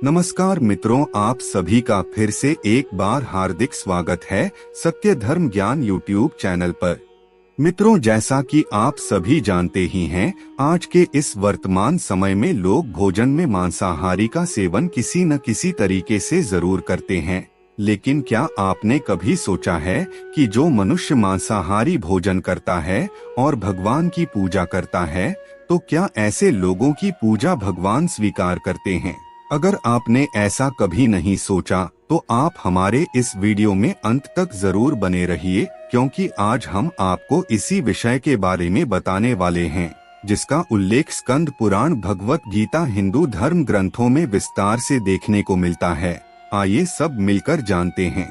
नमस्कार मित्रों, आप सभी का फिर से एक बार हार्दिक स्वागत है सत्य धर्म ज्ञान यूट्यूब चैनल पर। मित्रों, जैसा कि आप सभी जानते ही हैं, आज के इस वर्तमान समय में लोग भोजन में मांसाहारी का सेवन किसी न किसी तरीके से जरूर करते हैं। लेकिन क्या आपने कभी सोचा है कि जो मनुष्य मांसाहारी भोजन करता है और भगवान की पूजा करता है, तो क्या ऐसे लोगों की पूजा भगवान स्वीकार करते हैं? अगर आपने ऐसा कभी नहीं सोचा तो आप हमारे इस वीडियो में अंत तक जरूर बने रहिए, क्योंकि आज हम आपको इसी विषय के बारे में बताने वाले हैं, जिसका उल्लेख स्कंद पुराण, भगवत गीता, हिंदू धर्म ग्रंथों में विस्तार से देखने को मिलता है। आइए सब मिलकर जानते हैं।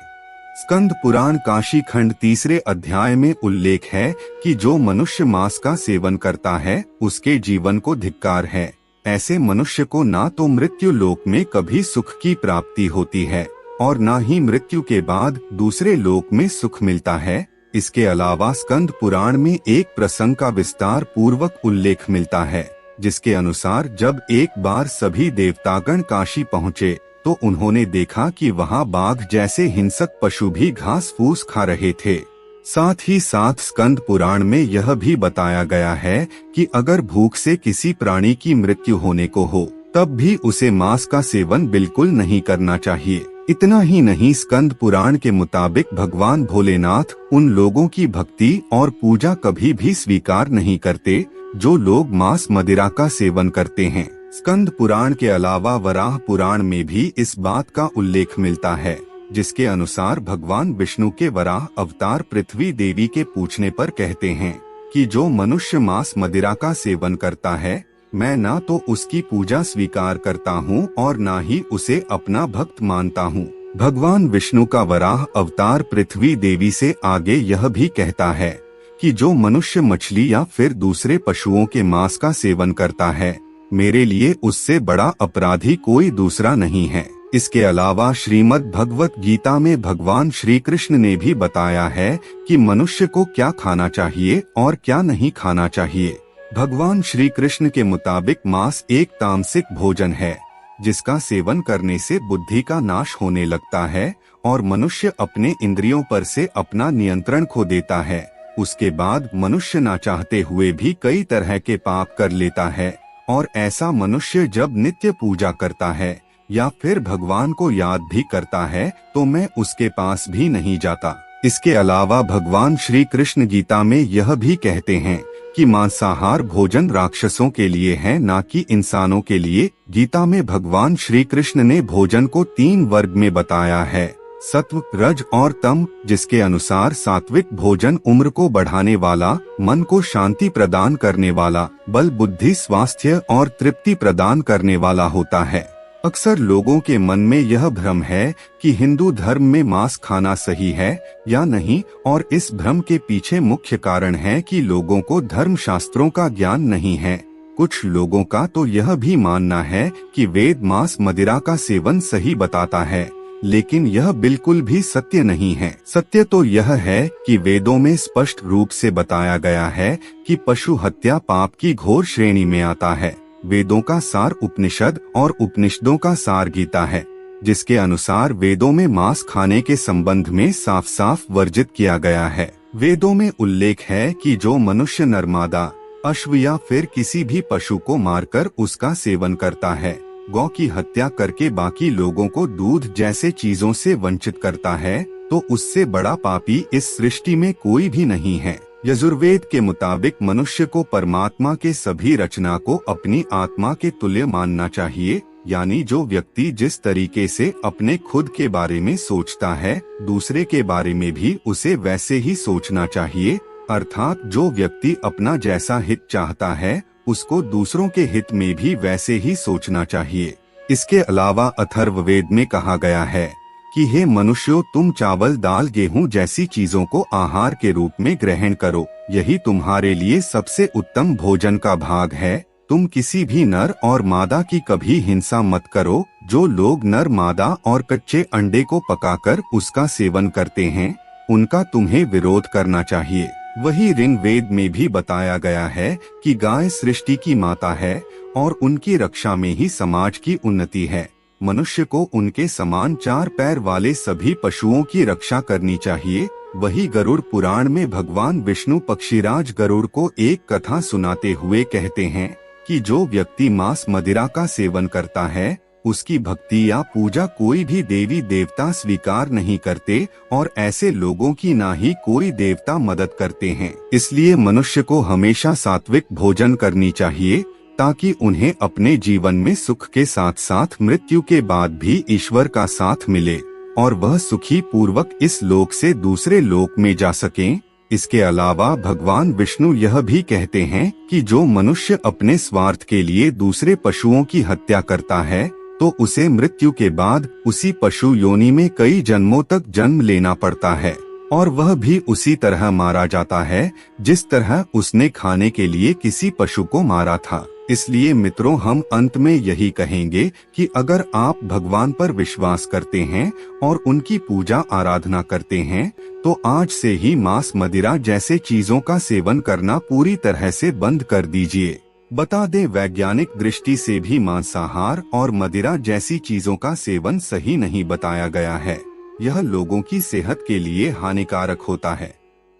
स्कंद पुराण काशी खंड 3 अध्याय में उल्लेख है कि जो मनुष्य मांस का सेवन करता है उसके जीवन को धिक्कार है। ऐसे मनुष्य को ना तो मृत्यु लोक में कभी सुख की प्राप्ति होती है और ना ही मृत्यु के बाद दूसरे लोक में सुख मिलता है। इसके अलावा स्कंद पुराण में एक प्रसंग का विस्तार पूर्वक उल्लेख मिलता है, जिसके अनुसार जब एक बार सभी देवतागण काशी पहुँचे तो उन्होंने देखा कि वहाँ बाघ जैसे हिंसक पशु भी घास फूस खा रहे थे। साथ ही साथ स्कंद पुराण में यह भी बताया गया है कि अगर भूख से किसी प्राणी की मृत्यु होने को हो तब भी उसे मांस का सेवन बिल्कुल नहीं करना चाहिए। इतना ही नहीं, स्कंद पुराण के मुताबिक भगवान भोलेनाथ उन लोगों की भक्ति और पूजा कभी भी स्वीकार नहीं करते जो लोग मांस मदिरा का सेवन करते हैं। स्कंद पुराण के अलावा वराह पुराण में भी इस बात का उल्लेख मिलता है, जिसके अनुसार भगवान विष्णु के वराह अवतार पृथ्वी देवी के पूछने पर कहते हैं कि जो मनुष्य मांस मदिरा का सेवन करता है, मैं ना तो उसकी पूजा स्वीकार करता हूँ और ना ही उसे अपना भक्त मानता हूँ। भगवान विष्णु का वराह अवतार पृथ्वी देवी से आगे यह भी कहता है कि जो मनुष्य मछली या फिर दूसरे पशुओं के मांस का सेवन करता है, मेरे लिए उससे बड़ा अपराधी कोई दूसरा नहीं है। इसके अलावा श्रीमद् भगवत गीता में भगवान श्री कृष्ण ने भी बताया है कि मनुष्य को क्या खाना चाहिए और क्या नहीं खाना चाहिए। भगवान श्री कृष्ण के मुताबिक मांस एक तामसिक भोजन है, जिसका सेवन करने से बुद्धि का नाश होने लगता है और मनुष्य अपने इंद्रियों पर से अपना नियंत्रण खो देता है। उसके बाद मनुष्य ना चाहते हुए भी कई तरह के पाप कर लेता है, और ऐसा मनुष्य जब नित्य पूजा करता है या फिर भगवान को याद भी करता है तो मैं उसके पास भी नहीं जाता। इसके अलावा भगवान श्री कृष्ण गीता में यह भी कहते हैं कि मांसाहार भोजन राक्षसों के लिए है, ना कि इंसानों के लिए। गीता में भगवान श्री कृष्ण ने भोजन को 3 वर्ग में बताया है, सत्व, रज और तम, जिसके अनुसार सात्विक भोजन उम्र को बढ़ाने वाला, मन को शांति प्रदान करने वाला, बल, बुद्धि, स्वास्थ्य और तृप्ति प्रदान करने वाला होता है। अक्सर लोगों के मन में यह भ्रम है कि हिंदू धर्म में मांस खाना सही है या नहीं, और इस भ्रम के पीछे मुख्य कारण है कि लोगों को धर्म शास्त्रों का ज्ञान नहीं है। कुछ लोगों का तो यह भी मानना है कि वेद मांस मदिरा का सेवन सही बताता है, लेकिन यह बिल्कुल भी सत्य नहीं है। सत्य तो यह है कि वेदों में स्पष्ट रूप से बताया गया है कि पशु हत्या पाप की घोर श्रेणी में आता है। वेदों का सार उपनिषद और उपनिषदों का सार गीता है, जिसके अनुसार वेदों में मांस खाने के संबंध में साफ साफ वर्जित किया गया है। वेदों में उल्लेख है कि जो मनुष्य नरमादा, अश्व या फिर किसी भी पशु को मारकर उसका सेवन करता है, गौ की हत्या करके बाकी लोगों को दूध जैसे चीजों से वंचित करता है, तो उससे बड़ा पापी इस सृष्टि में कोई भी नहीं है। यजुर्वेद के मुताबिक मनुष्य को परमात्मा के सभी रचना को अपनी आत्मा के तुल्य मानना चाहिए, यानी जो व्यक्ति जिस तरीके से अपने खुद के बारे में सोचता है, दूसरे के बारे में भी उसे वैसे ही सोचना चाहिए। अर्थात जो व्यक्ति अपना जैसा हित चाहता है, उसको दूसरों के हित में भी वैसे ही सोचना चाहिए। इसके अलावा अथर्ववेद में कहा गया है कि हे मनुष्यों, तुम चावल, दाल, गेहूं जैसी चीजों को आहार के रूप में ग्रहण करो, यही तुम्हारे लिए सबसे उत्तम भोजन का भाग है। तुम किसी भी नर और मादा की कभी हिंसा मत करो। जो लोग नर, मादा और कच्चे अंडे को पकाकर उसका सेवन करते हैं, उनका तुम्हें विरोध करना चाहिए। वही ऋग्वेद में भी बताया गया है कि गाय सृष्टि की माता है और उनकी रक्षा में ही समाज की उन्नति है। मनुष्य को उनके समान 4 पैर वाले सभी पशुओं की रक्षा करनी चाहिए। वही गरुड़ पुराण में भगवान विष्णु पक्षीराज गरुड़ को एक कथा सुनाते हुए कहते हैं कि जो व्यक्ति मांस मदिरा का सेवन करता है उसकी भक्ति या पूजा कोई भी देवी देवता स्वीकार नहीं करते और ऐसे लोगों की ना ही कोई देवता मदद करते हैं। इसलिए मनुष्य को हमेशा सात्विक भोजन करनी चाहिए ताकि उन्हें अपने जीवन में सुख के साथ साथ मृत्यु के बाद भी ईश्वर का साथ मिले और वह सुखी पूर्वक इस लोक से दूसरे लोक में जा सकें। इसके अलावा भगवान विष्णु यह भी कहते हैं कि जो मनुष्य अपने स्वार्थ के लिए दूसरे पशुओं की हत्या करता है तो उसे मृत्यु के बाद उसी पशु योनि में कई जन्मों तक जन्म लेना पड़ता है और वह भी उसी तरह मारा जाता है जिस तरह उसने खाने के लिए किसी पशु को मारा था। इसलिए मित्रों, हम अंत में यही कहेंगे कि अगर आप भगवान पर विश्वास करते हैं और उनकी पूजा आराधना करते हैं तो आज से ही मांस मदिरा जैसे चीजों का सेवन करना पूरी तरह से बंद कर दीजिए। बता दें, वैज्ञानिक दृष्टि से भी मांसाहार और मदिरा जैसी चीजों का सेवन सही नहीं बताया गया है। यह लोगों की सेहत के लिए हानिकारक होता है।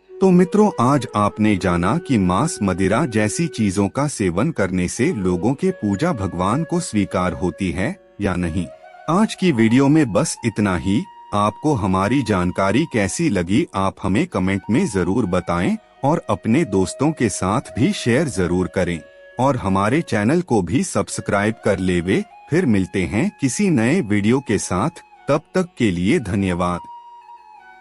तो मित्रों, आज आपने जाना कि मांस मदिरा जैसी चीजों का सेवन करने से लोगों के पूजा भगवान को स्वीकार होती है या नहीं। आज की वीडियो में बस इतना ही। आपको हमारी जानकारी कैसी लगी आप हमें कमेंट में जरूर बताएं और अपने दोस्तों के साथ भी शेयर जरूर करें और हमारे चैनल को भी सब्सक्राइब कर लेवे। फिर मिलते हैं किसी नए वीडियो के साथ, तब तक के लिए धन्यवाद।